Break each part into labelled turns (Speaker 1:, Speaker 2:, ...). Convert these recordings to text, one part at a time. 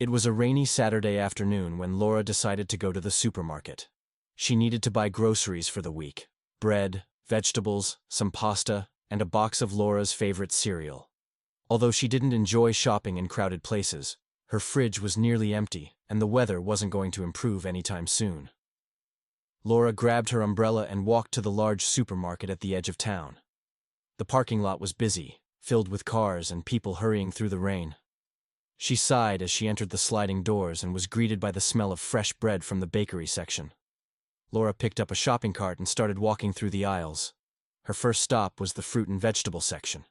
Speaker 1: It was a rainy Saturday afternoon when Laura decided to go to the supermarket. She needed to buy groceries for the week: bread, vegetables, some pasta, and a box of Laura's favorite cereal. Although she didn't enjoy shopping in crowded places, her fridge was nearly empty, and the weather wasn't going to improve anytime soon. Laura grabbed her umbrella and walked to the large supermarket at the edge of town. The parking lot was busy, filled with cars and people hurrying through the rain. She sighed as she entered the sliding doors and was greeted by the smell of fresh bread from the bakery section. Laura picked up a shopping cart and started walking through the aisles. Her first stop was the fruit and vegetable section.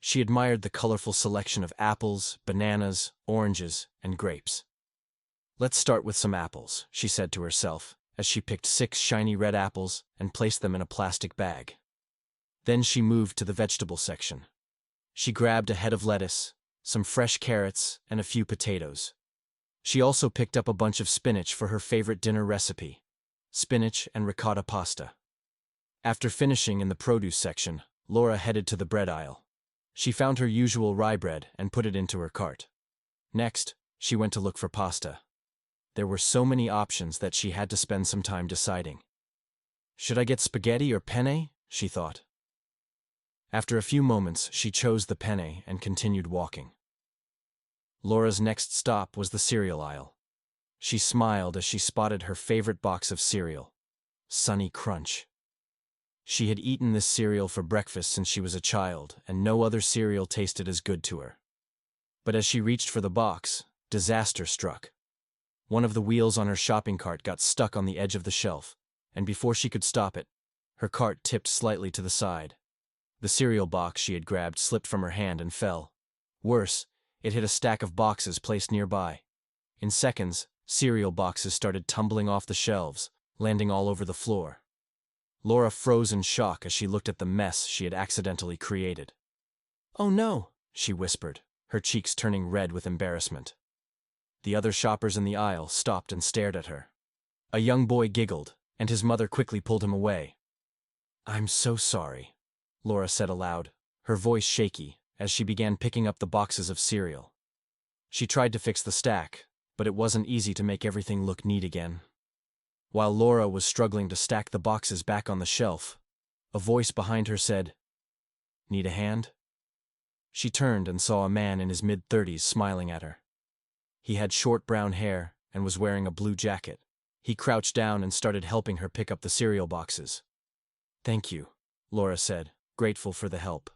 Speaker 1: She admired the colorful selection of apples, bananas, oranges, and grapes. "Let's start with some apples," she said to herself, as she picked 6 shiny red apples and placed them in a plastic bag. Then she moved to the vegetable section. She grabbed a head of lettuce, some fresh carrots, and a few potatoes. She also picked up a bunch of spinach for her favorite dinner recipe: spinach and ricotta pasta. After finishing in the produce section, Laura headed to the bread aisle. She found her usual rye bread and put it into her cart. Next, she went to look for pasta. There were so many options that she had to spend some time deciding. "Should I get spaghetti or penne?" she thought. After a few moments, she chose the penne and continued walking. Laura's next stop was the cereal aisle. She smiled as she spotted her favorite box of cereal: Sunny Crunch. She had eaten this cereal for breakfast since she was a child, and no other cereal tasted as good to her. But as she reached for the box, disaster struck. One of the wheels on her shopping cart got stuck on the edge of the shelf, and before she could stop it, her cart tipped slightly to the side. The cereal box she had grabbed slipped from her hand and fell. Worse, it hit a stack of boxes placed nearby. In seconds, cereal boxes started tumbling off the shelves, landing all over the floor. Laura froze in shock as she looked at the mess she had accidentally created. "Oh no," she whispered, her cheeks turning red with embarrassment. The other shoppers in the aisle stopped and stared at her. A young boy giggled, and his mother quickly pulled him away. "I'm so sorry," Laura said aloud, her voice shaky, as she began picking up the boxes of cereal. She tried to fix the stack, but it wasn't easy to make everything look neat again. While Laura was struggling to stack the boxes back on the shelf, a voice behind her said, "Need a hand?" She turned and saw a man in his mid-30s smiling at her. He had short brown hair and was wearing a blue jacket. He crouched down and started helping her pick up the cereal boxes. "Thank you," Laura said, grateful for the help.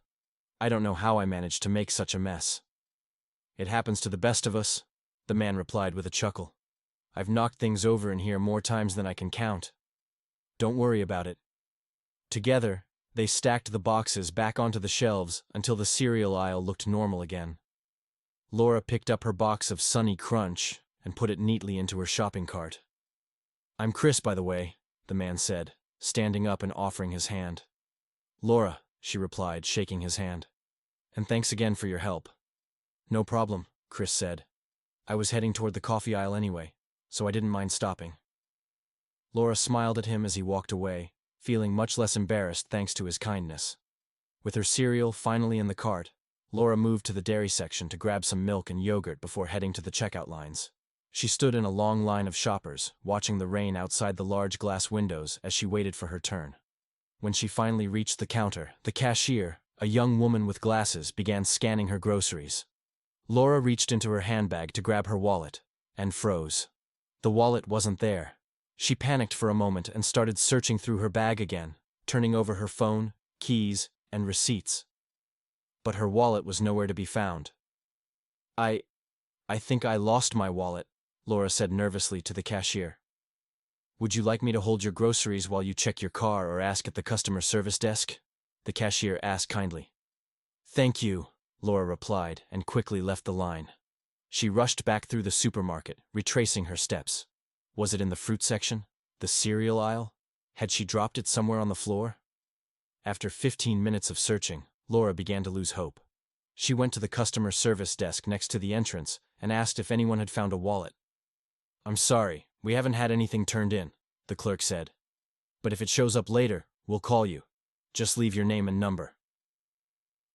Speaker 1: "I don't know how I managed to make such a mess." "It happens to the best of us," the man replied with a chuckle. "I've knocked things over in here more times than I can count. Don't worry about it." Together, they stacked the boxes back onto the shelves until the cereal aisle looked normal again. Laura picked up her box of Sunny Crunch and put it neatly into her shopping cart. "I'm Chris, by the way," the man said, standing up and offering his hand. "Laura," she replied, shaking his hand. "And thanks again for your help." "No problem," Chris said. "I was heading toward the coffee aisle anyway, so I didn't mind stopping." Laura smiled at him as he walked away, feeling much less embarrassed thanks to his kindness. With her cereal finally in the cart, Laura moved to the dairy section to grab some milk and yogurt before heading to the checkout lines. She stood in a long line of shoppers, watching the rain outside the large glass windows as she waited for her turn. When she finally reached the counter, the cashier, a young woman with glasses, began scanning her groceries. Laura reached into her handbag to grab her wallet, and froze. The wallet wasn't there. She panicked for a moment and started searching through her bag again, turning over her phone, keys, and receipts. But her wallet was nowhere to be found. I think I lost my wallet," Laura said nervously to the cashier. "Would you like me to hold your groceries while you check your car or ask at the customer service desk?" the cashier asked kindly. "Thank you," Laura replied, and quickly left the line. She rushed back through the supermarket, retracing her steps. Was it in the fruit section? The cereal aisle? Had she dropped it somewhere on the floor? After 15 minutes of searching, Laura began to lose hope. She went to the customer service desk next to the entrance and asked if anyone had found a wallet. "I'm sorry, we haven't had anything turned in," the clerk said. "But if it shows up later, we'll call you. Just leave your name and number."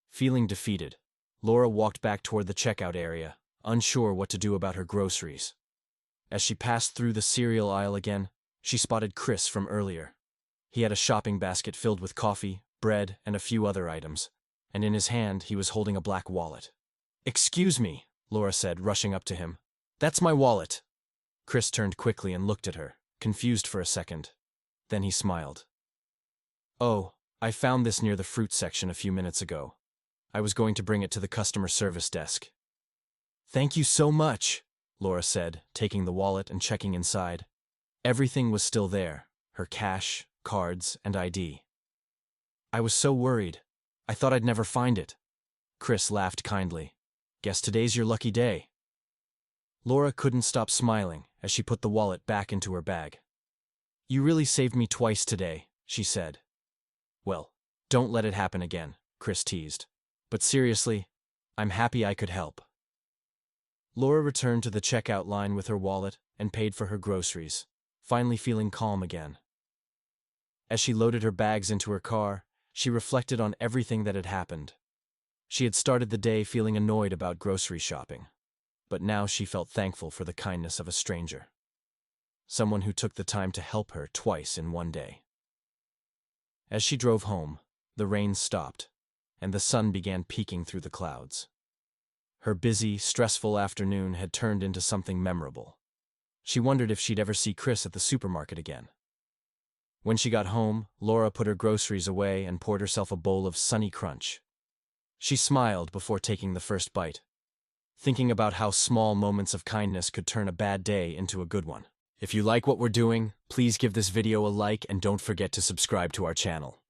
Speaker 1: Feeling defeated, Laura walked back toward the checkout area, unsure what to do about her groceries. As she passed through the cereal aisle again, she spotted Chris from earlier. He had a shopping basket filled with coffee, bread, and a few other items, and in his hand he was holding a black wallet. "Excuse me," Laura said, rushing up to him. "That's my wallet." Chris turned quickly and looked at her, confused for a second. Then he smiled. "Oh, I found this near the fruit section a few minutes ago. I was going to bring it to the customer service desk." "Thank you so much," Laura said, taking the wallet and checking inside. Everything was still there, her cash, cards, and ID. "I was so worried. I thought I'd never find it." Chris laughed kindly. "Guess today's your lucky day." Laura couldn't stop smiling as she put the wallet back into her bag. "You really saved me twice today," she said. "Well, don't let it happen again," Chris teased. "But seriously, I'm happy I could help." Laura returned to the checkout line with her wallet and paid for her groceries, finally feeling calm again. As she loaded her bags into her car, she reflected on everything that had happened. She had started the day feeling annoyed about grocery shopping, but now she felt thankful for the kindness of a stranger. Someone who took the time to help her twice in one day. As she drove home, the rain stopped, and the sun began peeking through the clouds. Her busy, stressful afternoon had turned into something memorable. She wondered if she'd ever see Chris at the supermarket again. When she got home, Laura put her groceries away and poured herself a bowl of Sunny Crunch. She smiled before taking the first bite, thinking about how small moments of kindness could turn a bad day into a good one. If you like what we're doing, please give this video a like and don't forget to subscribe to our channel.